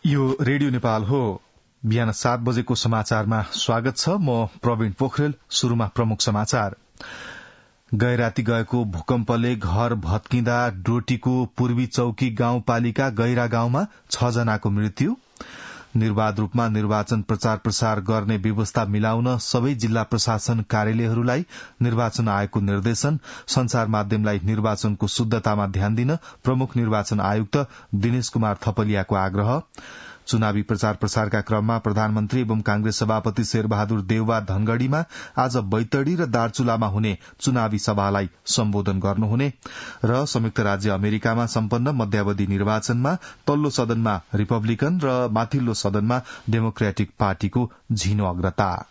यो रेडियो नेपाल हो। बिहान 7 बजेको समाचारमा स्वागत छ। म प्रवीण पोखरेल। शुरूमा प्रमुख समाचार। गैराती गएको भूकम्पले घर भत्किँदा डोटीको पूर्वी चौकी गाउँपालिका गैरा गाउँमा 6 जनाको मृत्यु। निर्वाध रूपमा निर्वाचन प्रचार प्रसार गर्ने व्यवस्था मिलाउन सबै जिल्ला प्रशासन कार्यालयहरूलाई निर्वाचन आयोगको निर्देशन। संचार माध्यमलाई निर्वाचनको शुद्धतामा ध्यान दिन प्रमुख निर्वाचन आयुक्त दिनेश कुमार थपलियाको आग्रह। चुनावी प्रचार प्रसारका क्रममा प्रधानमन्त्री एवं कांग्रेस सभापति शेरबहादुर देउवा धनगढ़ीमा आज बैतडी र दार्चुलामा हुने चुनावी सभालाई सम्बोधन गर्नुहुने र संयुक्त राज्य अमेरिकामा सम्पन्न मध्यावधि निर्वाचनमा तल्लो सदनमा रिपब्लिकन र माथिल्लो सदनमा डेमोक्रेटिक पार्टीको झिनो अग्रता।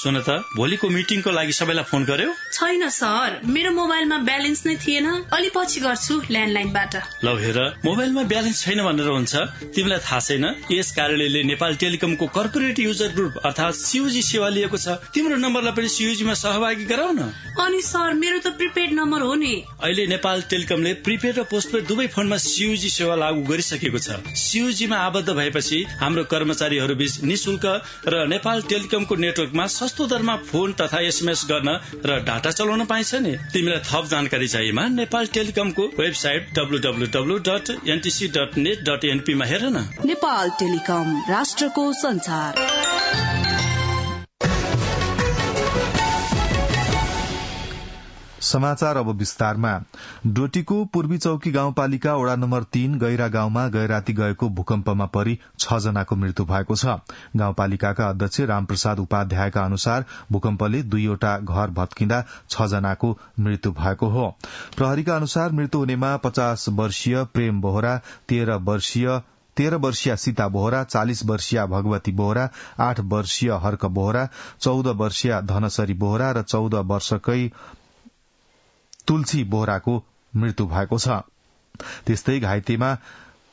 सुन त, भोलिको मिटिङको लागि सबैलाई फोन गर्यो? छैन सर, मेरो मोबाइलमा ब्यालेन्स नै थिएन। अलि पछि गर्छु ल्यान्डलाइनबाट। लौ हेर, मोबाइलमा ब्यालेन्स छैन भनेर हुन्छ? तिमीलाई थाहा छैन यस कार्यालयले नेपाल टेलिकमको कर्पोरेट युजर ग्रुप अर्थात सीयूजी सेवा लिएको छ। तिम्रो नम्बरलाई पनि सीयूजीमा सहभागी गराउ न। अनि सर, मेरो त प्रिपेड नम्बर हो नि। अहिले नेपाल टेलिकमले प्रिपेड र पोस्टपेड दुवै फोनमा सीयूजी सेवा लागू गरिसकेको छ। सीयूजीमा आबद्ध भएपछि हाम्रो कर्मचारीहरू बीच निशुल्क र नेपाल टेलिकमको नेटवर्कमा सस्तो दरमा फोन तथा एसएमएस गर्न र डाटा चलाउन पाइन्छ नि। तिमीलाई थप जानकारी चाहिएमा नेपाल टेलिकमको वेबसाइट www.ntc.net.np मा हेर न। नेपाल टेलिकम, राष्ट्रको संचार। समाचार अब विस्तारमा। डोटीको पूर्वी चौकी गाउँपालिका वडा नम्बर 3 गैरा गाउँमा गैराती गएको भूकम्पमा परि 6 जनाको मृत्यु भएको छ। गाउँपालिकाका अध्यक्ष रामप्रसाद उपाध्यायका अनुसार भूकम्पले 2वटा घर भत्किँदा 6 जनाको मृत्यु भएको हो। प्रहरीका अनुसार मृत्यु हुनेमा 50 वर्षीय प्रेम बोहरा, 13 वर्षीय सीता बोहरा, 40 वर्षीय भगवती बोहरा, 8 वर्षीय हर्क बोहरा, 14 वर्षीय धनसरी बोहरा र 14 वर्षकै तुलसी बोहराको मृत्यु भएको छ। त्यस्तै घाइतेमा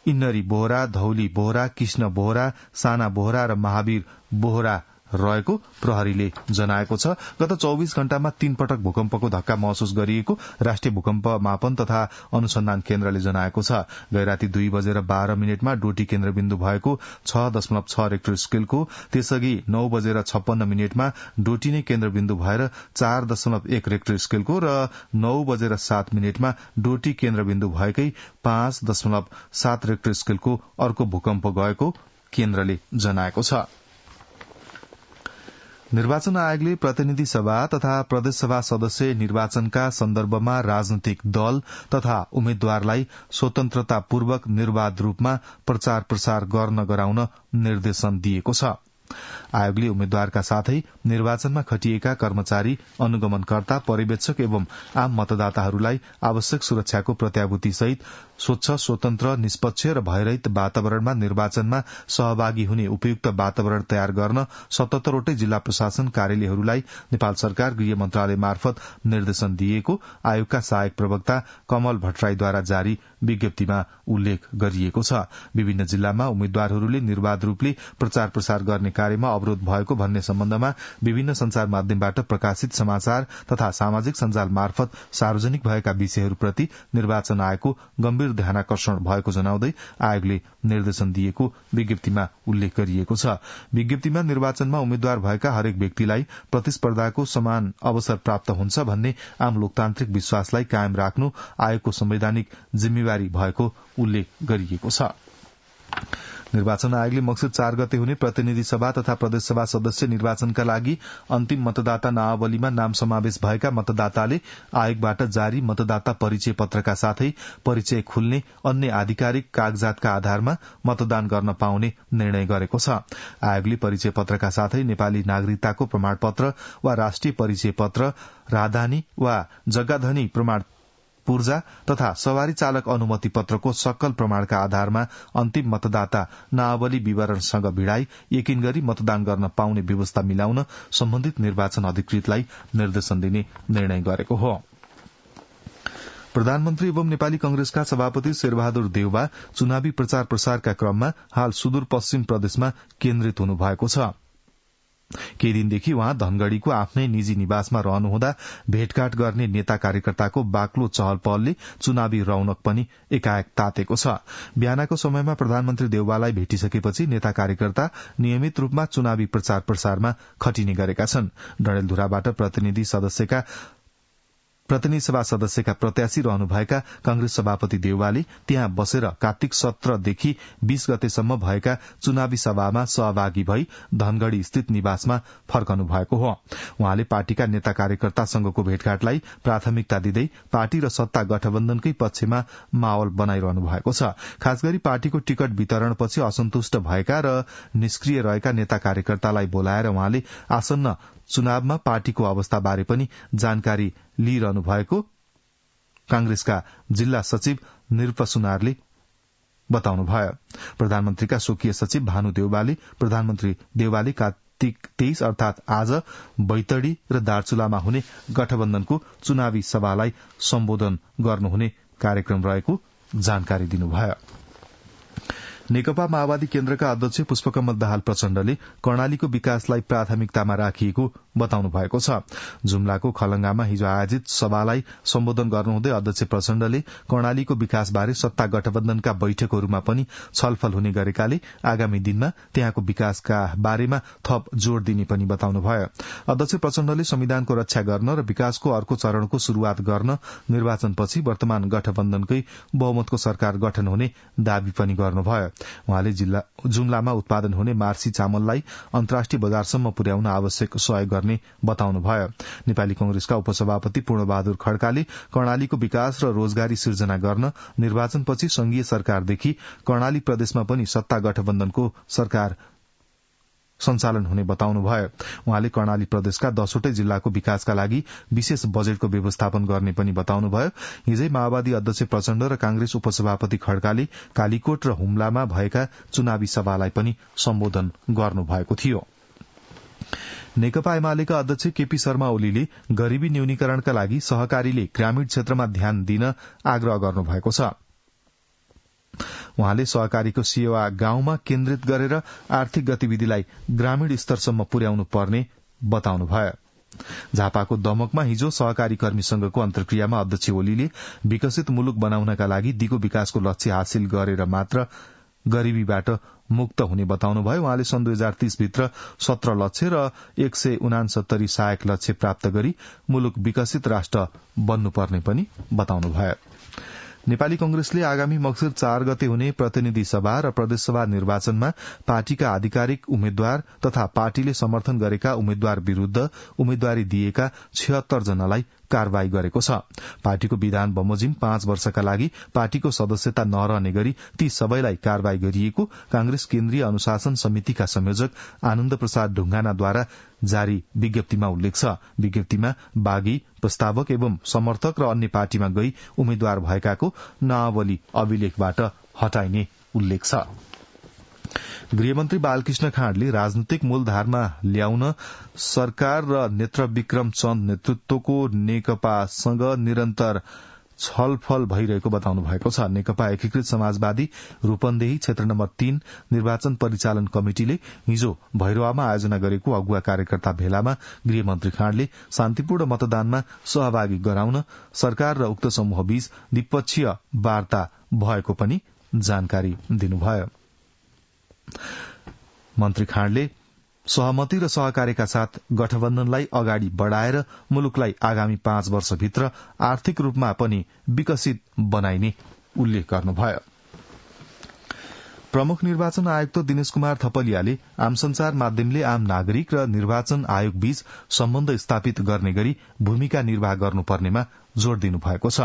इन्नरी बोहरा, धौली बोहरा, कृष्ण बोहरा, साना बोहरा र महावीर बोहरा रहेको प्रहरीले जनाएको छ। गत 24 घण्टामा 3 पटक भूकम्पको धक्का महसुस गरिएको राष्ट्रिय भूकम्प मापन तथा अनुसन्धान केन्द्रले जनाएको छ। गैराती 2:12 डोटी केन्द्रबिन्दु भएको 6.6 रेक्टर स्केलको, त्यसअघि 9:56 डोटी नै केन्द्रबिन्दु भएर 4.1 रेक्टर स्केलको र 9:07 डोटी केन्द्रबिन्दु भएकै 5.7 रेक्टर स्केलको अर्को भूकम्प गएको केन्द्रले जनाएको छ। निर्वाचन आयोगले प्रतिनिधि सभा तथा प्रदेशसभा सदस्य निर्वाचनका सन्दर्भमा राजनैतिक दल तथा उम्मेद्वारलाई स्वतन्त्रतापूर्वक निर्वाध रूपमा प्रचार प्रसार गर्न गराउन निर्देशन दिएको छ। आयोगले उम्मेद्वारका साथै निर्वाचनमा खटिएका कर्मचारी, अनुगमनकर्ता, पर्यवेक्षक एवं आम मतदाताहरूलाई आवश्यक सुरक्षाको प्रत्याभूति सहित स्वच्छ, स्वतन्त्र, निष्पक्ष र भयरहित वातावरणमा निर्वाचनमा सहभागी हुने उपयुक्त वातावरण तयार गर्न 77 वटै जिल्ला प्रशासन कार्यालयहरूलाई नेपाल सरकार गृह मन्त्रालय मार्फत निर्देशन दिएको आयोगका सहायक प्रवक्ता कमल भट्टराईद्वारा जारी विज्ञप्तिमा उल्लेख गरिएको छ। विभिन्न जिल्लामा उम्मेद्वारहरूले निर्वाध रूपले प्रचार प्रसार गर्ने कार्यमा अवरोध भएको भन्ने सम्बन्धमा विभिन्न संचार माध्यमबाट प्रकाशित समाचार तथा सामाजिक सञ्जाल मार्फत सार्वजनिक भएका विषयहरूप्रति निर्वाचन आयोगको गम्भीर ध्यानाकर्षण भएको जनाउँदै आयोगले निर्देशन दिएको विज्ञप्तिमा उल्लेख गरिएको छ। विज्ञप्तिमा निर्वाचनमा उम्मेद्वार भएका हरेक व्यक्तिलाई प्रतिस्पर्धाको समान अवसर प्राप्त हुन्छ भन्ने आम लोकतान्त्रिक विश्वासलाई कायम राख्नु आयोगको संवैधानिक जिम्मेवारी भएको उल्लेख गरिएको छ। निर्वाचन आयोगले मक्सिर 4 गते हुने प्रतिनिधि सभा तथा प्रदेशसभा सदस्य निर्वाचनका लागि अन्तिम मतदाता नामावलीमा नाम समावेश भएका मतदाताले आयोगबाट जारी मतदाता परिचय पत्रका साथै परिचय खुल्ने अन्य आधिकारिक कागजातका आधारमा मतदान गर्न पाउने निर्णय गरेको छ। आयोगले परिचय पत्रका साथै नेपाली नागरिकताको प्रमाणपत्र वा राष्ट्रिय परिचय पत्र, राहदानी वा जग्गाधनी प्रमाण पूर्जा तथा सवारी चालक अनुमति पत्रको सक्कल प्रमाणका आधारमा अन्तिम मतदाता नामावली विवरणसँग भिडाई यकिन गरी मतदान गर्न पाउने व्यवस्था मिलाउन सम्बन्धित निर्वाचन अधिकृतलाई निर्देशन दिने निर्णय गरेको हो। प्रधानमन्त्री एवं नेपाली कंग्रेसका सभापति शेरबहादुर देउवा चुनावी प्रचार प्रसारका क्रममा हाल सुदूरपश्चिम प्रदेशमा केन्द्रित हुनुभएको छ। केही दिनदेखि उहाँ धनगढ़ीको आफ्नै निजी निवासमा रहनुहुँदा भेटघाट गर्ने नेता कार्यकर्ताको बाक्लो चहल पहलले चुनावी रौनक पनि एकाएक तातेको छ। बिहानको समयमा प्रधानमन्त्री देउवालाई भेटिसकेपछि नेता कार्यकर्ता नियमित रूपमा चुनावी प्रचार प्रसारमा खटिने गरेका छन्। डडेलधुराबाट प्रतिनिधि सभा सदस्यका प्रत्याशी रहनुभएका कांग्रेस सभापति देउवाले त्यहाँ बसेर कार्तिक 17देखि 20 गतेसम्म भएका चुनावी सभामा सहभागी भई धनगढ़ी स्थित निवासमा फर्कनु भएको हो। उहाँले पार्टीका नेता कार्यकर्तासँगको भेटघाटलाई प्राथमिकता दिँदै पार्टी र सत्ता गठबन्धनकै पक्षमा माहौल बनाइरहनु भएको छ। खास गरी पार्टीको टिकट वितरणपछि असन्तुष्ट भएका र निष्क्रिय रहेका नेता कार्यकर्तालाई बोलाएर उहाँले आसन्न चुनावमा पार्टीको अवस्थाबारे पनि जानकारी लिइरहनु भएको कांग्रेसका जिल्ला सचिव निरूपा सुनारले बताउनुभयो। प्रधानमन्त्रीका स्वकीय सचिव भानु देउवाले प्रधानमन्त्री देउवाले कार्तिक 23 अर्थात आज बैतडी र दार्चुलामा हुने गठबन्धनको चुनावी सभालाई सम्बोधन गर्नुहुने कार्यक्रम रहेको जानकारी दिनुभयो। नेकपा माओवादी केन्द्रका अध्यक्ष पुष्पकमल दाहाल प्रचण्डले कर्णालीको विकासलाई प्राथमिकतामा राखिएको बताउनु भएको छ। जुम्लाको खलंगामा हिजो आयोजित सभालाई सम्बोधन गर्नुहुँदै अध्यक्ष प्रचण्डले कर्णालीको विकासबारे सत्ता गठबन्धनका बैठकहरूमा पनि छलफल हुने गरेकाले आगामी दिनमा त्यहाँको विकासका बारेमा थप जोड़ दिने पनि बताउनुभयो। अध्यक्ष प्रचण्डले संविधानको रक्षा गर्न र विकासको अर्को चरणको शुरूआत गर्न निर्वाचनपछि वर्तमान गठबन्धनकै बहुमतको सरकार गठन हुने दावी पनि गर्नुभयो। उहाँले जुम्लामा उत्पादन हुने मार्सी चामललाई अन्तर्राष्ट्रिय बजारसम्म पुर्याउन आवश्यक सहयोग गर्ने बताउनुभयो। नेपाली कंग्रेसका उपसभापति पूर्णबहादुर खड्काले कर्णालीको विकास र रोजगारी सिर्जना गर्न निर्वाचनपछि संघीय सरकारदेखि कर्णाली प्रदेशमा पनि सत्ता गठबन्धनको सरकार सञ्चालन हुने बताउनुभयो। उहाँले कर्णाली प्रदेशका 10वटै जिल्लाको विकासका लागि विशेष बजेटको व्यवस्थापन गर्ने पनि बताउनुभयो। हिजै माओवादी अध्यक्ष प्रचण्ड र कांग्रेस उपसभापति खड्काले कालीकोट र हुम्लामा भएका चुनावी सभालाई पनि सम्बोधन गर्नुभएको थियो। नेकपा एमालेका अध्यक्ष केपी शर्मा ओलीले गरीबी न्यूनीकरणका लागि सहकारीले ग्रामीण क्षेत्रमा ध्यान दिन आग्रह गर्नुभएको छ। उहाँले सहकारीको सेवा गाउँमा केन्द्रित गरेर आर्थिक गतिविधिलाई ग्रामीण स्तरसम्म पुर्याउनु पर्ने बताउनुभयो। झापाको दमकमा हिजो सहकारी कर्मी संघको अन्तर्क्रियामा अध्यक्ष ओलीले विकसित मुलुक बनाउनका लागि दिगो विकासको लक्ष्य हासिल गरेर मात्र गरीबीबाट मुक्त हुने बताउनुभयो। उहाँले सन् 2030 भित्र 17 लक्ष्य र 169 सहायक लक्ष्य प्राप्त गरी मुलुक विकसित राष्ट्र बन्नुपर्ने पनि बताउनुभयो। नेपाली कंग्रेसले आगामी मक्सिर 4 गते हुने प्रतिनिधि सभा र प्रदेशसभा निर्वाचनमा पार्टीका आधिकारिक उम्मेद्वार तथा पार्टीले समर्थन गरेका उम्मेद्वार विरूद्ध उम्मेद्वारी दिएका 76 जनालाई कारवाही गरेको छ। पार्टीको विधान बमोजिम 5 वर्षका लागि पार्टीको सदस्यता नरहने गरी ती सबैलाई कारवाही गरिएको कांग्रेस केन्द्रीय अनुशासन समितिका संयोजक आनन्द प्रसाद ढुंगानाद्वारा जारी विज्ञप्तिमा उल्लेख छ। विज्ञप्तिमा बागी, प्रस्तावक एवं समर्थक र अन्य पार्टीमा गई उम्मेद्वार भएकाको नावली अभिलेखबाट हटाइने उल्लेख छ। गृहमन्त्री बालकृष्ण खाँडले राजनीतिक मूलधारमा ल्याउन सरकार र नेत्रविक्रम चन्द नेतृत्वको नेकपासँग निरन्तर छलफल भइरहेको बताउनु भएको छ। नेकपा एकीकृत समाजवादी रूपन्देही क्षेत्र नम्बर 3 निर्वाचन परिचालन कमिटिले हिजो भैरवामा आयोजना गरेको अगुवा कार्यकर्ता भेलामा गृहमन्त्री खाँडले शान्तिपूर्ण मतदानमा सहभागी गराउन सरकार र उक्त समूहबीच द्विपक्षीय वार्ता भएको पनि जानकारी दिनुभयो। मन्त्री खाँडले सहमति र सहकार्यका साथ गठबन्धनलाई अगाडि बढ़ाएर मुलुकलाई आगामी 5 वर्षभित्र आर्थिक रूपमा पनि विकसित बनाइने उल्लेख गर्नुभयो। प्रमुख निर्वाचन आयुक्त दिनेश कुमार थपलियाले आम संचार माध्यमले आम नागरिक र निर्वाचन आयोग बीच सम्बन्ध स्थापित गर्ने गरी भूमिका निर्वाह गर्नुपर्नेमा जोड़ दिनु भएको छ।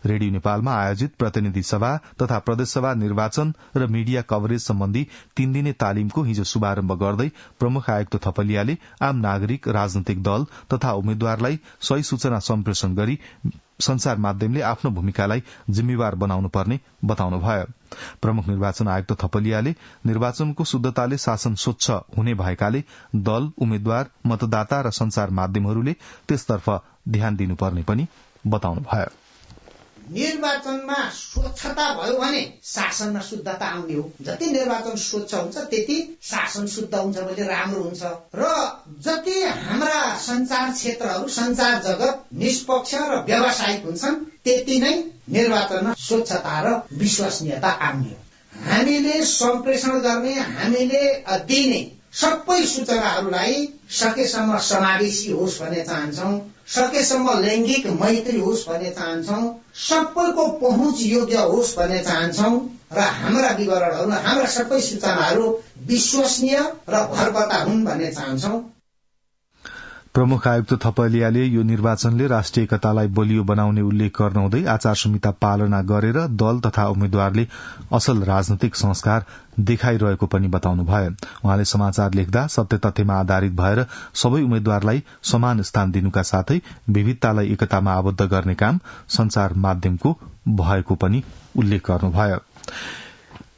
रेडियो नेपालमा आयोजित प्रतिनिधि सभा तथा प्रदेशसभा निर्वाचन र मीडिया कभरेज सम्बन्धी 3 दिने तालिमको हिजो शुभारम्भ गर्दै प्रमुख आयुक्त थपलियाले आम नागरिक, राजनैतिक दल तथा उम्मेद्वारलाई सही सूचना सम्प्रेषण गरी संचार माध्यमले आफ्नो भूमिकालाई जिम्मेवार बनाउनु पर्ने बताउनुभयो। प्रमुख निर्वाचन आयुक्त थपलियाले निर्वाचनको शुद्धताले शासन स्वच्छ हुने भएकाले दल, उम्मेद्वार, मतदाता र संचार माध्यमहरूले त्यसतर्फ ध्यान दिनुपर्ने पनि बताउनुभयो। निर्वाचनमा स्वच्छता भयो भने शासनमा शुद्धता आउने हो। जति निर्वाचन स्वच्छ हुन्छ त्यति शासन शुद्ध हुन्छ भने राम्रो हुन्छ र जति हाम्रा सञ्चार क्षेत्रहरू सञ्चार जगत निष्पक्ष र व्यावसायिक हुन्छन् त्यति नै निर्वाचनमा स्वच्छता र विश्वसनीयता आउने हो। हामीले सम्प्रेषण गर्ने हामीले दिने सबै सूचनाहरूलाई सकेसम्म समावेशी होस् भन्ने चाहन्छौं, सकेसम्म लैंगिक मैत्री होस् भन्ने चाहन्छौं, सबैको पहुँच योग्य होस् भन्ने चाहन्छौं र हाम्रा विवरणहरू हाम्रा सबै सूचनाहरू विश्वसनीय र भरपर्दा हुन् भन्ने चाहन्छौं। प्रमुख आयुक्त थपलियाले यो निर्वाचनले राष्ट्रिय एकतालाई बलियो बनाउने उल्लेख गर्नुहुँदै आचार संहिता पालना गरेर दल तथा उम्मेद्वारले असल राजनैतिक संस्कार देखाइरहेको पनि बताउनुभयो। उहाँले समाचार लेख्दा सत्य तथ्यमा आधारित भएर सबै उम्मेद्वारलाई समान स्थान दिनुका साथै विविधतालाई एकतामा आबद्ध गर्ने काम संचार माध्यमको भएको पनि उल्लेख गर्नुभयो।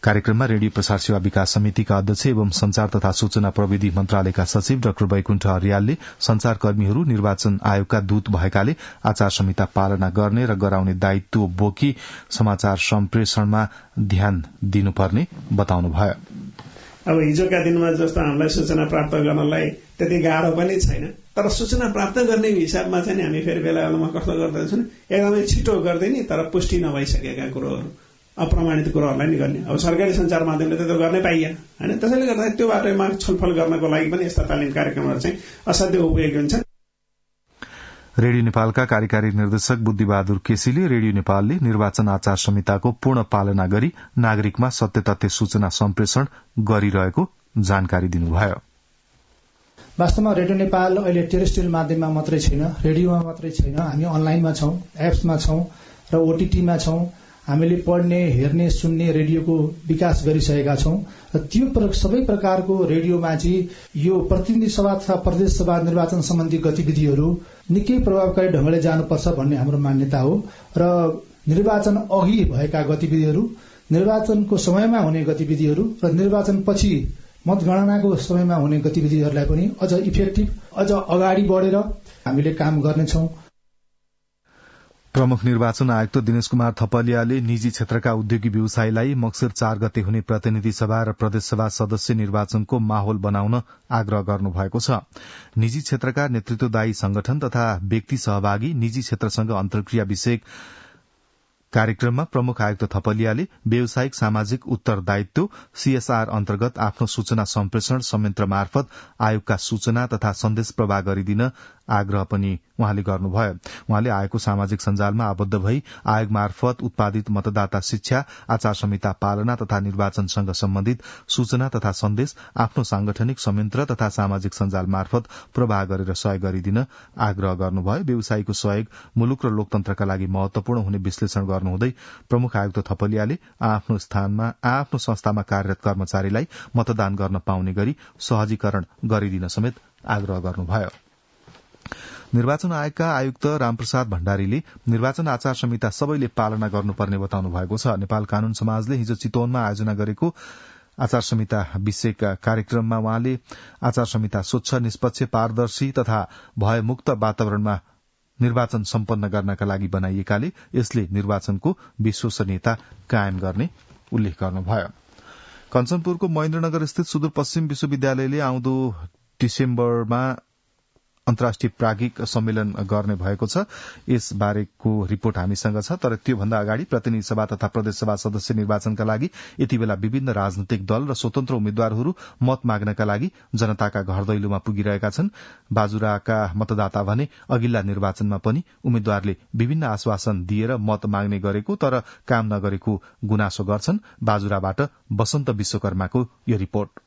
कार्यक्रममा रेडियो प्रसार सेवा विकास समितिका अध्यक्ष एवं संचार तथा सूचना प्रविधि मन्त्रालयका सचिव डाक्टर वैकुण्ठ अर्यालले संचारकर्मीहरू निर्वाचन आयोगका दूत भएकाले आचार संहिता पालना गर्ने र गराउने दायित्व बोकी समाचार सम्प्रेषणमा ध्यान दिनुपर्ने बताउनुभयो। अब हिजोका दिनमा जस्तो हामीलाई सूचना प्राप्त गर्नलाई त्यति गाह्रो पनि छैन, तर सूचना प्राप्त गर्ने हिसाबमा चाहिँ हामी फेरि बेला बेलामा कस्तो गर्दैछौँ एकदमै छिटो गर्दैनी तर पुष्टि नभइसकेका कुरोहरू अप्रमाणित कुरोहरूलाई नि गर्ने। अब सरकारी संचार माध्यमले त गर्ने पाइएन हैन, त्यसैले गर्दा त्यो बाटोमा छलफल गर्नको लागि पनि यस्ता तालिम कार्यक्रमहरू चाहिँ असाध्यै उपयोगी हुन्छन्। रेडियो नेपालका कार्यकारी निर्देशक बुद्धिबहादुर केसीले रेडियो नेपालले निर्वाचन आचार संहिताको पूर्ण पालना गरी नागरिकमा सत्य तथ्य सूचना सम्प्रेषण गरिरहेको जानकारी दिनुभयो। वास्तवमा रेडियो नेपाल अहिले टेरेस्ट्रियल माध्यममा मात्रै छैन, रेडियोमा मात्रै छैन, हामी अनलाइनमा छौं, एप्समा छौं र ओटीटीमा छौं। हामीले पढ्ने हेर्ने सुन्ने रेडियोको विकास गरिसकेका छौं र त्यो सबै प्रकारको रेडियोमा चाहिँ यो प्रतिनिधि सभा तथा प्रदेश सभा निर्वाचन सम्बन्धी गतिविधिहरू निकै प्रभावकारी ढंगले जानुपर्छ भन्ने हाम्रो मान्यता हो र निर्वाचन अघि भएका गतिविधिहरू, निर्वाचनको समयमा हुने गतिविधिहरू र निर्वाचन पछि मतगणनाको समयमा हुने गतिविधिहरूलाई पनि अझ इफेक्टिभ अझ अगाडि बढेर हामीले काम गर्नेछौं। प्रमुख निर्वाचन आयुक्त दिनेश कुमार थपलियाले निजी क्षेत्रका उद्योगी व्यवसायीलाई मक्सिर 4 गते हुने प्रतिनिधि सभा र प्रदेश सभा सदस्य निर्वाचनको माहौल बनाउन आग्रह गर्नुभएको छ। निजी क्षेत्रका नेतृत्वदायी संगठन तथा व्यक्ति सहभागी निजी क्षेत्रसँग अन्तर्क्रिया विषयक कार्यक्रममा प्रमुख आयुक्त थपलियाले व्यावसायिक सामाजिक उत्तरदायित्व सीएसआर अन्तर्गत आफ्नो सूचना सम्प्रेषण संयन्त्र मार्फत आयोगका सूचना तथा सन्देश प्रवाह गरिदिन आग्रह पनि उहाँले गर्नुभयो। उहाँले आयोगको सामाजिक सञ्जालमा आबद्ध भई आयोग मार्फत उत्पादित मतदाता शिक्षा, आचार संहिता पालना तथा निर्वाचनसँग सम्बन्धित सूचना तथा सन्देश आफ्नो सांगठनिक संयन्त्र तथा सामाजिक सञ्जाल मार्फत प्रवाह गरेर सहयोग गरिदिन आग्रह गर्नुभयो। व्यवसायीको सहयोग मुलुक र लोकतन्त्रका लागि महत्वपूर्ण हुने विश्लेषण गर्नुहुँदै प्रमुख आयुक्त थपलियाले आफ्नो संस्थामा कार्यरत कर्मचारीलाई मतदान गर्न पाउने गरी सहजीकरण गरिदिन समेत आग्रह गर्नुभयो। निर्वाचन आयोगका आयुक्त रामप्रसाद भण्डारीले निर्वाचन आचार संहिता सबैले पालना गर्नुपर्ने बताउनु भएको छ। नेपाल कानून समाजले हिजो चितवनमा आयोजना गरेको आचार संहिता विषयक कार्यक्रममा उहाँले आचार संहिता स्वच्छ, निष्पक्ष, पारदर्शी तथा भयमुक्त वातावरणमा निर्वाचन सम्पन्न गर्नका लागि बनाइएकाले यसले निर्वाचनको विश्वसनीयता कायम गर्ने उल्लेख गर्नुभयो। कञ्चनपुरको महेन्द्रनगर स्थित सुदूरपश्चिम विश्वविद्यालयले आउँदो डिसेम्बरमा अन्तर्राष्ट्रिय प्राज्ञिक सम्मेलन गर्ने भएको छ। यस बारेको रिपोर्ट हामीसँग छ, तर त्योभन्दा अगाडि प्रतिनिधि सभा तथा प्रदेश सभा सदस्य निर्वाचनका लागि यति बेला विभिन्न राजनैतिक दल र स्वतन्त्र उम्मेद्वारहरू मत माग्नका लागि जनताका घर दैलोमा पुगिरहेका छन्। बाजुराका मतदाता भने अघिल्ला निर्वाचनमा पनि उम्मेद्वारले विभिन्न आश्वासन दिएर मत माग्ने गरेको तर काम नगरेको गुनासो गर्छन्। बाजुराबाट वसन्त विश्वकर्माको यो रिपोर्ट।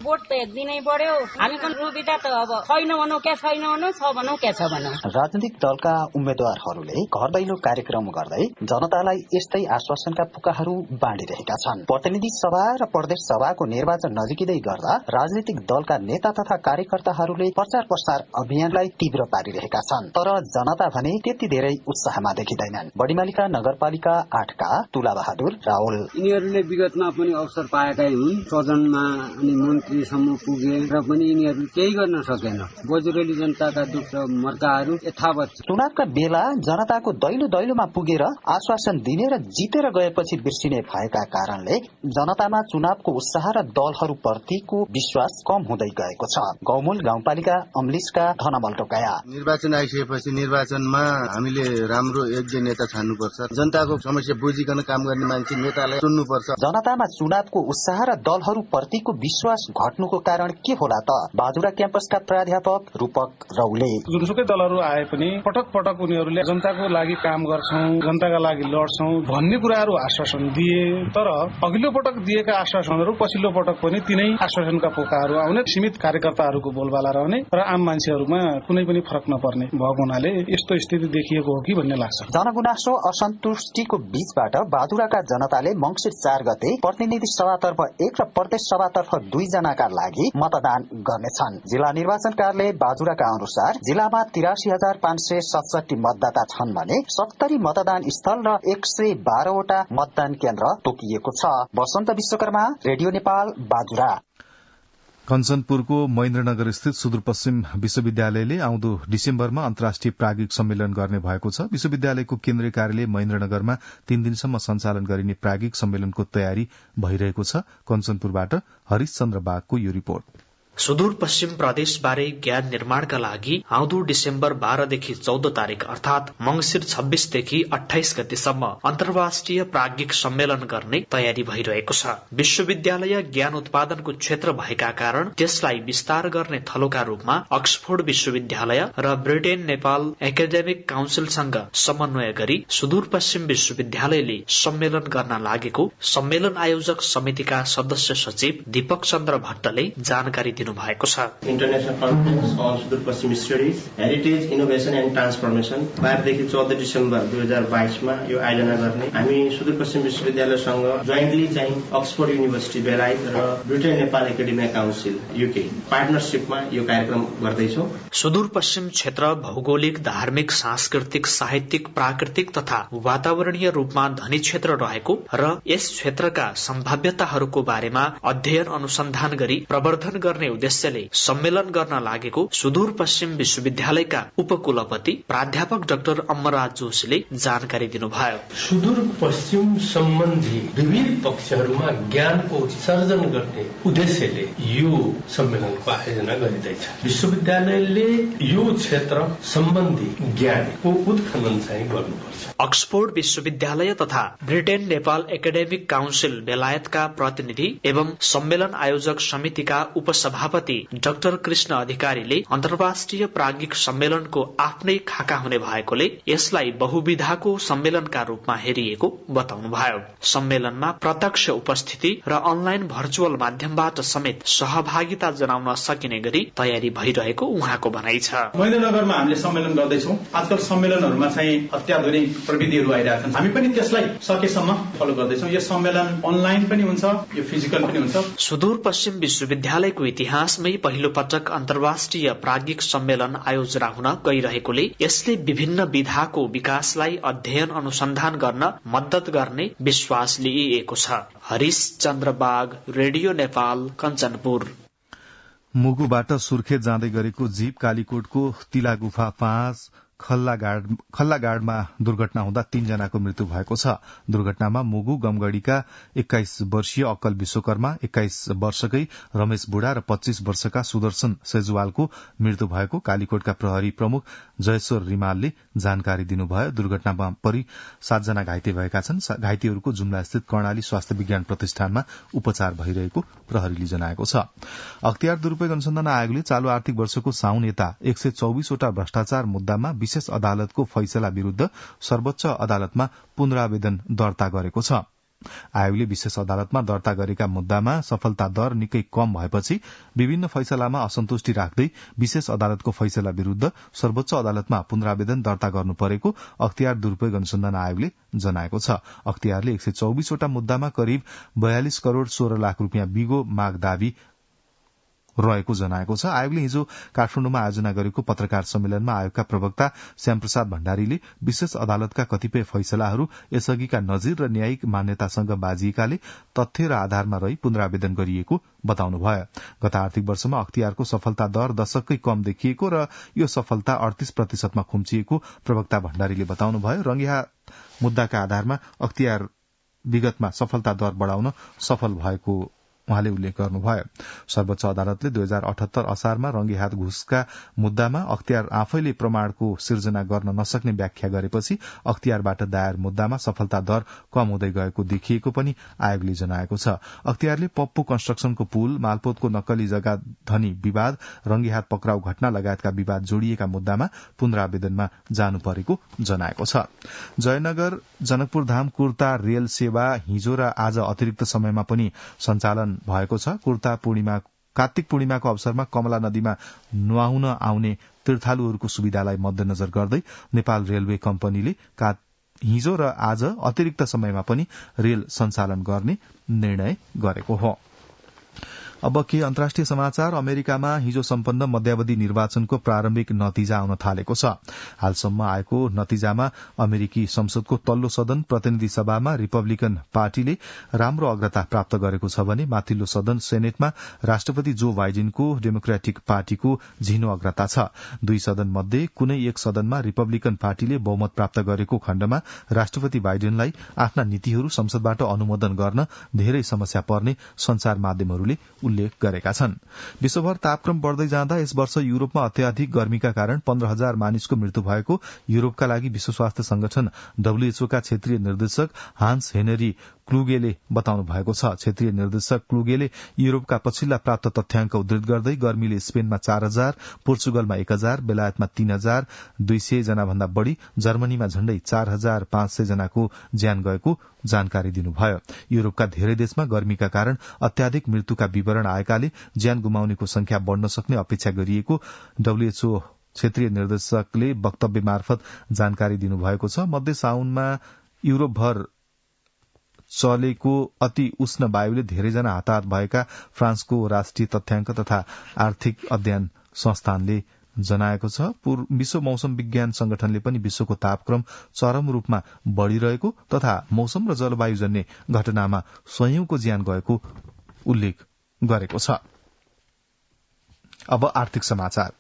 भोट त एक दिनै बढ्यो, हामी पनि सुविधा त अब छैन भनौँ क्या छैन भनौँ, छ भनौँ क्या छ भनौँ। राजनीतिक दलका उम्मेद्वारहरूले घर दैलो कार्यक्रम गर्दै जनतालाई यस्तै आश्वासनका पुकाहरू बाँडिरहेका छन्। प्रतिनिधि सभा र प्रदेश सभाको निर्वाचन नजिकै गर्दा राजनीतिक दलका नेता तथा कार्यकर्ताहरूले प्रचार प्रसार अभियानलाई तीव्र पारिरहेका छन्, तर जनता भने त्यति धेरै उत्साहमा देखिँदैनन्। बडीमालिका नगरपालिका 8 का तुला बहादुर रावल यिनीहरूले विगतमा पनि अवसर पाएकै हुन्, सदनमा अनि प्रधानमन्त्रीसम्म पुगे र पनि यिनीहरू केही गर्न सकेन। बजुरेली जनताका दुःख मर्काहरू यथावत। चुनावका बेला जनताको दैलो दैलोमा पुगेर आश्वासन दिने र जितेर गएपछि बिर्सिने भएका कारणले जनतामा चुनावको उत्साह र दलहरूप्रतिको विश्वास कम हुँदै गएको छ। गौमूल गाउँपालिका अम्लिसका धनमल टोकाया। निर्वाचन आइसकेपछि निर्वाचनमा हामीले राम्रो योग्य नेता छान्नुपर्छ। जनताको समस्या बुझिकन काम गर्ने मान्छे नेतालाई चुन्नुपर्छ। जनतामा चुनावको उत्साह र दलहरूप्रतिको विश्वास घट्नुको कारण के होला त? बाजुरा क्याम्पसका प्राध्यापक रूपक रौले। जुनसुकै दलहरू आए पनि पटक पटक उनीहरूले जनताको लागि काम गर्छौं, जनताका लागि लड्छौं भन्ने कुराहरू आश्वासन दिए, तर अघिल्लो पटक दिएका आश्वासनहरू पछिल्लो पटक पनि तिनै आश्वासनका पोकाहरू आउने, सीमित कार्यकर्ताहरूको बोलबाला रहने र आम मान्छेहरूमा कुनै पनि फरक नपर्ने भएको हुनाले यस्तो स्थिति देखिएको हो कि भन्ने लाग्छ। जनगुनासो असन्तुष्टिको बीचबाट बाजुराका जनताले मंसिर 4 गते प्रतिनिधि सभातर्फ 1 र प्रदेश सभातर्फ 2 जनाका लागि मतदान गर्नेछन्। जिल्ला निर्वाचन कार्यालय बाजुराका अनुसार जिल्लामा 83,567 मतदाता छन् भने 70 मतदान स्थल र 112 वटा मतदान केन्द्र तोकिएको छ। वसन्त विश्वकर्मा, रेडियो नेपाल, बाजुरा। कञ्चनपुरको महेन्द्रनगर स्थित सुदूरपश्चिम विश्वविद्यालयले आउँदो डिसेम्बरमा अन्तर्राष्ट्रिय प्राज्ञिक सम्मेलन गर्ने भएको छ। विश्वविद्यालयको केन्द्रीय कार्यालय महेन्द्रनगरमा 3 दिनसम्म सञ्चालन गरिने प्राज्ञिक सम्मेलनको तयारी भइरहेको छ। कञ्चनपुरबाट हरिशचन्द्र बागको यो रिपोर्ट। सुदूरपश्चिम प्रदेशबारे ज्ञान निर्माणका लागि आउँदो डिसेम्बर 12 देखि 14 तारिक अर्थात मंसिर 26 देखि 28 गतेसम्म अन्तर्राष्ट्रिय प्राज्ञिक सम्मेलन गर्ने तयारी भइरहेको छ। विश्वविद्यालय ज्ञान उत्पादनको क्षेत्र भएका कारण त्यसलाई विस्तार गर्ने थलोका रूपमा अक्सफोर्ड विश्वविद्यालय र ब्रिटेन नेपाल एकाडेमिक काउन्सिलसँग समन्वय गरी सुदूरपश्चिम विश्वविद्यालयले सम्मेलन गर्न लागेको सम्मेलन आयोजक समितिका सदस्य सचिव दीपक चन्द्र भट्टले जानकारी भएको छ। International conference on Sudurpaschim studies heritage innovation and transformation 12 देखि 14 डिसेम्बर 2022 मा यो आयोजना गर्ने हामी सुदूरपश्चिम विश्वविद्यालयसँग जोइन्टली चाहिँ अक्सफोर्ड युनिभर्सिटी बेलायत र Britain Nepal academic council UK पार्टनरशिपमा यो कार्यक्रम गर्दैछौं। सुदूरपश्चिम क्षेत्र भौगोलिक, धार्मिक, सांस्कृतिक, साहित्यिक, प्राकृतिक तथा वातावरणीय रूपमा धनी क्षेत्र रहेको र यस क्षेत्रका सम्भाव्यताहरूको बारेमा अध्ययन अनुसन्धान गरी प्रवर्धन गर्ने उद्देश्यले सम्मेलन गर्न लागेको सुदूरपश्चिम विश्वविद्यालयका उपकुलपति प्राध्यापक डाक्टर अमरराज जोशीले जानकारी दिनुभयो। सुदूरपश्चिम सम्बन्धी विविध पक्षहरूमा ज्ञानको उत्सर्जन गर्ने उद्देश्यले यो सम्मेलनको आयोजना गरिँदैछ। विश्वविद्यालयले यो क्षेत्र सम्बन्धी ज्ञानको उत्खनन चाहिँ गर्नुपर्छ। अक्सफोर्ड विश्वविद्यालय तथा ब्रिटेन नेपाल एकाडेमिक काउन्सिल बेलायतका प्रतिनिधि एवं सम्मेलन आयोजक समितिका उपसभापति डाक्टर कृष्ण अधिकारीले अन्तर्राष्ट्रिय प्राज्ञिक सम्मेलनको आफ्नै खाका हुने भएकोले यसलाई बहुविधाको सम्मेलनका रूपमा हेरिएको बताउनुभयो। सम्मेलनमा प्रत्यक्ष उपस्थिति र अनलाइन भर्चुअल माध्यमबाट समेत सहभागिता जनाउन सकिने गरी तयारी भइरहेको उहाँको भनाइ छ। महेन्द्रनगरमा हामीले सम्मेलन गर्दैछौं। आजकल सम्मेलनहरूमा चाहिँ अत्याधुनिक प्रविधिहरू आइरहेका छन्। हामी पनि त्यसलाई सकेसम्म फलो गर्दैछौं। यो सम्मेलन अनलाइन पनि हुन्छ, यो फिजिकल पनि हुन्छ। सुदूरपश्चिम विश्वविद्यालयको इतिहासमै पहिलो पटक अन्तर्राष्ट्रिय प्राज्ञिक सम्मेलन आयोजना हुन गइरहेकोले यसले विभिन्न विधाको विकासलाई अध्ययन अनुसन्धान गर्न मद्दत गर्ने विश्वास लिइएको छ। हरिश चन्द्र बाग, रेडियो नेपाल, कञ्चनपुर। मुगुबाट सुर्खेत जाँदै गरेको जीप कालीकोटको तिला गुफा 5 खल्लागाडमा दुर्घटना हुँदा 3 जनाको मृत्यु भएको छ। दुर्घटनामा मुगु गमगढ़ीका 21 वर्षीय अक्कल विश्वकर्मा, 21 वर्षकै रमेश बुढा र 25 वर्षका सुदर्शन सेजुवालको मृत्यु भएको कालीकोटका प्रहरी प्रमुख जयश्वर रिमालले जानकारी दिनुभयो। दुर्घटनामा परि 7 जना घाइते भएका छन्। घाइतेहरूको जुम्ला स्थित कर्णाली स्वास्थ्य विज्ञान प्रतिष्ठानमा उपचार भइरहेको प्रहरीले जनाएको छ। अख्तियार दुरूपयोग अनुसन्धान आयोगले चालू आर्थिक वर्षको साउन यता 124 वटा भ्रष्टाचार मुद्दामा विशेष अदालतको फैसला विरूद्ध सर्वोच्च अदालतमा पुनरावेदन दर्ता गरेको छ। आयोगले विशेष अदालतमा दर्ता गरेका मुद्दामा सफलता दर निकै कम भएपछि विभिन्न फैसलामा असन्तुष्टि राख्दै विशेष अदालतको फैसला विरूद्ध सर्वोच्च अदालतमा पुनरावेदन दर्ता गर्नु परेको अख्तियार दुरूपयोग अनुसन्धान आयोगले जनाएको छ। अख्तियारले 124 वटा मुद्दामा करिब 42 करोड़ 16 लाख रूपियाँ बिगो माग दावी रहेको जनाएको छ। आयोगले हिजो काठमाडौँमा आयोजना गरेको पत्रकार सम्मेलनमा आयोगका प्रवक्ता श्यामप्रसाद भण्डारीले विशेष अदालतका कतिपय फैसलाहरू यसअघिका नजिर र न्यायिक मान्यतासँग बाजिएकाले तथ्य र आधारमा रही पुनरावेदन गरिएको बताउनुभयो। गत आर्थिक वर्षमा अख्तियारको सफलता दर दशककै कम देखिएको र यो सफलता 38% खुम्चिएको प्रवक्ता भण्डारीले बताउनुभयो। रंगिहा मुद्दाका आधारमा अख्तियार विगतमा सफलता दर बढ़ाउन सफल भएको उहाँले उल्लेख गर्नुभयो। सर्वोच्च अदालतले 2078 असारमा रंगेहात घुसका मुद्दामा अख्तियार आफैले प्रमाणको सिर्जना गर्न नसक्ने व्याख्या गरेपछि अख्तियारबाट दायर मुद्दामा सफलता दर कम हुँदै गएको देखिएको पनि आयोगले जनाएको छ। अख्तियारले पप्पू कन्स्ट्रक्सनको पुल, मालपोतको नक्कली जग्गा धनी विवाद, रंगेहात पक्राउ घटना लगायतका विवाद जोडिएका मुद्दामा पुनरावेदनमा जानु परेको जनाएको छ। जयनगर जनकपुर धाम कुर्ता रेल सेवा हिजो र आज अतिरिक्त समयमा पनि सञ्चालन भएको छ। कार्तिक पूर्णिमाको अवसरमा कमला नदीमा नुहाउन आउने तीर्थालुहरूको सुविधालाई मध्यनजर गर्दै नेपाल रेलवे कम्पनीले हिजो र आज अतिरिक्त समयमा पनि रेल सञ्चालन गर्ने निर्णय गरेको हो। अब के अन्तर्राष्ट्रिय समाचार। अमेरिकामा हिजो सम्पन्न मध्यावधि निर्वाचनको प्रारम्भिक नतिजा आउन थालेको छ। हालसम्म आएको नतिजामा अमेरिकी संसदको तल्लो सदन प्रतिनिधि सभामा रिपब्लिकन पार्टीले राम्रो अग्रता प्राप्त गरेको छ भने माथिल्लो सदन सेनेटमा राष्ट्रपति जो बाइडेनको डेमोक्रेटिक पार्टीको झिनो अग्रता छ। दुई सदन मध्ये कुनै एक सदनमा रिपब्लिकन पार्टीले बहुमत प्राप्त गरेको खण्डमा राष्ट्रपति बाइडेनलाई आफ्ना नीतिहरू संसदबाट अनुमोदन गर्न धेरै समस्या पर्ने संचार माध्यमहरूले उल्लेख गरेका छन्। विश्वभर तापक्रम बढ़दै जाँदा यस वर्ष युरोपमा अत्याधिक गर्मीका कारण 15,000 मानिसको मृत्यु भएको युरोपका लागि विश्व स्वास्थ्य संगठन WHO का क्षेत्रीय निर्देशक हान्स हेनरी क्लुगेले बताउनु भएको छ। क्षेत्रीय निर्देशक क्लुगेले युरोपका पछिल्ला प्राप्त तथ्याङ्क उद्धृत गर्दै गर्मीले स्पेनमा 4,000, पोर्चुगलमा 1,000, बेलायतमा 3,200 जना भन्दा बढ़ी, जर्मनीमा झण्डै 4,500 जनाको ज्यान गएको जानकारी दिनुभयो। युरोपका धेरै देशमा गर्मीका कारण अत्याधिक मृत्युका विवरण आएकाले ज्यान गुमाउनेको संख्या बढ़न सक्ने अपेक्षा गरिएको WHO क्षेत्रीय निर्देशकले वक्तव्य मार्फत जानकारी दिनुभएको छ। मध्य साउनमा युरोपभर चलेको अति उष्ण वायुले धेरैजना हताहत भएका फ्रान्सको राष्ट्रिय तथ्याङ्क तथा आर्थिक अध्ययन संस्थानले जनाएको छ। विश्व मौसम विज्ञान संगठनले पनि विश्वको तापक्रम चरम रूपमा बढ़िरहेको तथा मौसम र जलवायु जन्य घटनामा सयौंको ज्यान गएको उल्लेख गरेको छ। अब आर्थिक समाचार।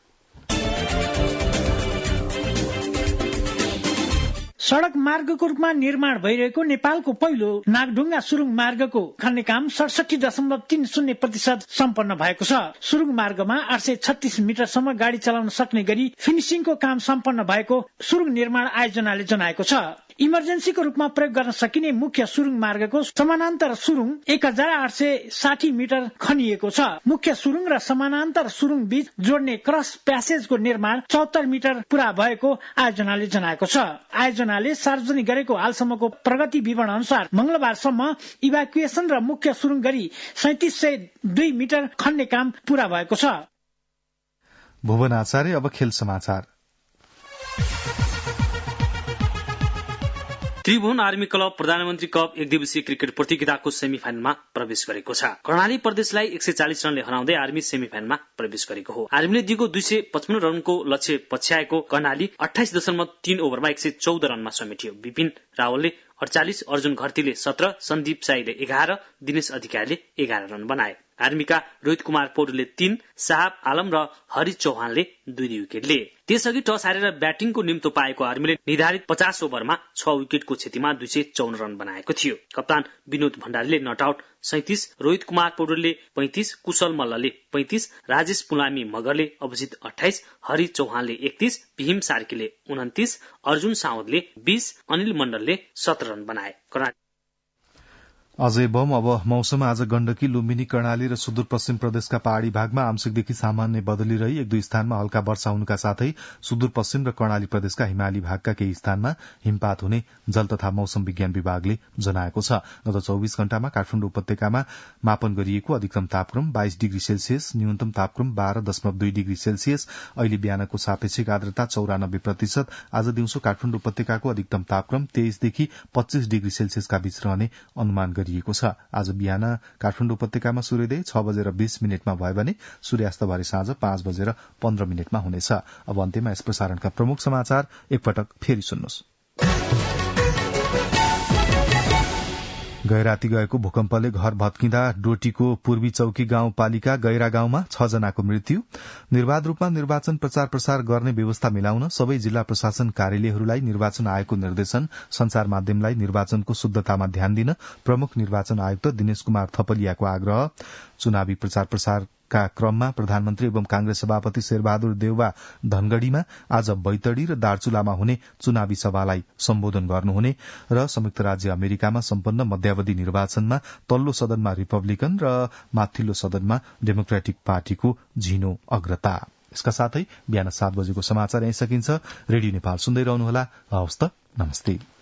सड़क मार्गको रूपमा निर्माण भइरहेको नेपालको पहिलो नागढुङ्गा सुरुङ मार्गको खन्ने काम 67.30% सम्पन्न भएको छ। सुरुङ मार्गमा 836 मिटरसम्म गाड़ी चलाउन सक्ने गरी फिनिशिङको काम सम्पन्न भएको सुरुङ निर्माण आयोजनाले जनाएको छ। इमर्जेन्सीको रूपमा प्रयोग गर्न सकिने मुख्य सुरुङ मार्गको समानान्तर सुरुङ 1860 मिटर खनिएको छ। मुख्य सुरुङ र समानान्तर सुरुङ बीच जोड्ने क्रस प्यासेजको निर्माण 74 मिटर पूरा भएको आयोजनाले जनाएको छ। आयोजनाले सार्वजनिक गरेको हालसम्मको प्रगति विवरण अनुसार मंगलबारसम्म इभ्याकुएसन र मुख्य सुरुङ गरी 3702 मिटर खन्ने काम पूरा भएको छ। भुवन आचार्य। अब खेल समाचार। त्रिभुवन आर्मी क्लब प्रधानमन्त्री कप एक दिवसीय क्रिकेट प्रतियोगिताको सेमिफाइनलमा प्रवेश गरेको छ। कर्णाली प्रदेशलाई 140 रनले हराउँदै आर्मी सेमिफाइनलमा प्रवेश गरेको हो। आर्मीले दिएको 255 रनको लक्ष्य पछ्याएको कर्णाली 28.3 ओभरमा 114 रनमा समेटियो। विपिन रावलले 48, अर्जुन घरतीले 17, सन्दीप साईले 11, दिनेश अधिकारीले 11 रन बनाए। आर्मीका रोहित कुमार पौडेलले 3, साहब आलम र हरि चौहानले 2 विकेट लिए। त्यसअघि टस हारेर ब्याटिङको निम्तो पाएको आर्मीले निर्धारित 50 ओभरमा 6 विकेटको क्षतिमा 254 रन बनाएको थियो। कप्तान विनोद भण्डारीले नट आउट 37, रोहित कुमार पौडेलले 35, कुशल मल्लले 35, राजेश पुलामी मगरले अभिजित 28, हरि चौहानले 31, भीम सार्कीले 29, अर्जुन साउदले 20, अनिल मण्डलले 17 रन बनाए। अजय बम। अब मौसम। आज गण्डकी, लुम्बिनी, कर्णाली र सुदूरपश्चिम प्रदेशका पहाड़ी भागमा आंशिकदेखि सामान्य बदली रही 1-2 स्थानमा हल्का वर्षा हुनुका साथै सुदूरपश्चिम र कर्णाली प्रदेशका हिमाली भागका केही स्थानमा हिमपात हुने जल तथा मौसम विज्ञान विभागले जनाएको छ। गत 24 घण्टामा काठमाडौँ उपत्यकामा मापन गरिएको अधिकतम तापक्रम 22 डिग्री सेल्सियस, न्यूनतम तापक्रम 12.2 डिग्री सेल्सियस। अहिले बिहानको सापेक्षिक आर्द्रता 94%। आज दिउँसो काठमाडौँ उपत्यकाको अधिकतम तापक्रम 23 देखि 25 डिग्री सेल्सियसका बीच रहने अनुमान गरिएको छ। आज बिहान काठमाडौँ उपत्यकामा सूर्योदय 6:20 भयो भने सूर्यास्त भरे साँझ 5:15 हुनेछ। अब अन्त्यमा यस प्रसारणका प्रमुख समाचार एकपटक फेरि सुन्नुहोस्। गैराती गएको भूकम्पले घर भत्किँदा डोटीको पूर्वी चौकी गाउँपालिका गैरा गाउँमा 6 जनाको मृत्यु। निर्वाध रूपमा निर्वाचन प्रचार प्रसार गर्ने व्यवस्था मिलाउन सबै जिल्ला प्रशासन कार्यालयहरूलाई निर्वाचन आयोगको निर्देशन। संचार माध्यमलाई निर्वाचनको शुद्धतामा ध्यान दिन प्रमुख निर्वाचन आयुक्त दिनेश कुमार थपलियाको आग्रह। चुनावी प्रचार प्रसारका क्रममा प्रधानमन्त्री एवं कांग्रेस सभापति शेरबहादुर देउवा धनगढ़ीमा आज बैतडी र दार्चुलामा हुने चुनावी सभालाई सम्बोधन गर्नुहुने र संयुक्त राज्य अमेरिकामा सम्पन्न मध्यावधि निर्वाचनमा तल्लो सदनमा रिपब्लिकन र माथिल्लो सदनमा डेमोक्रेटिक पार्टीको झिनो अग्रता। यसका साथै बिहान 7 बजेको समाचार यही सकिन्छ। रेडियो नेपाल सुन्दै रहनुहोला। हवस् त, नमस्ते।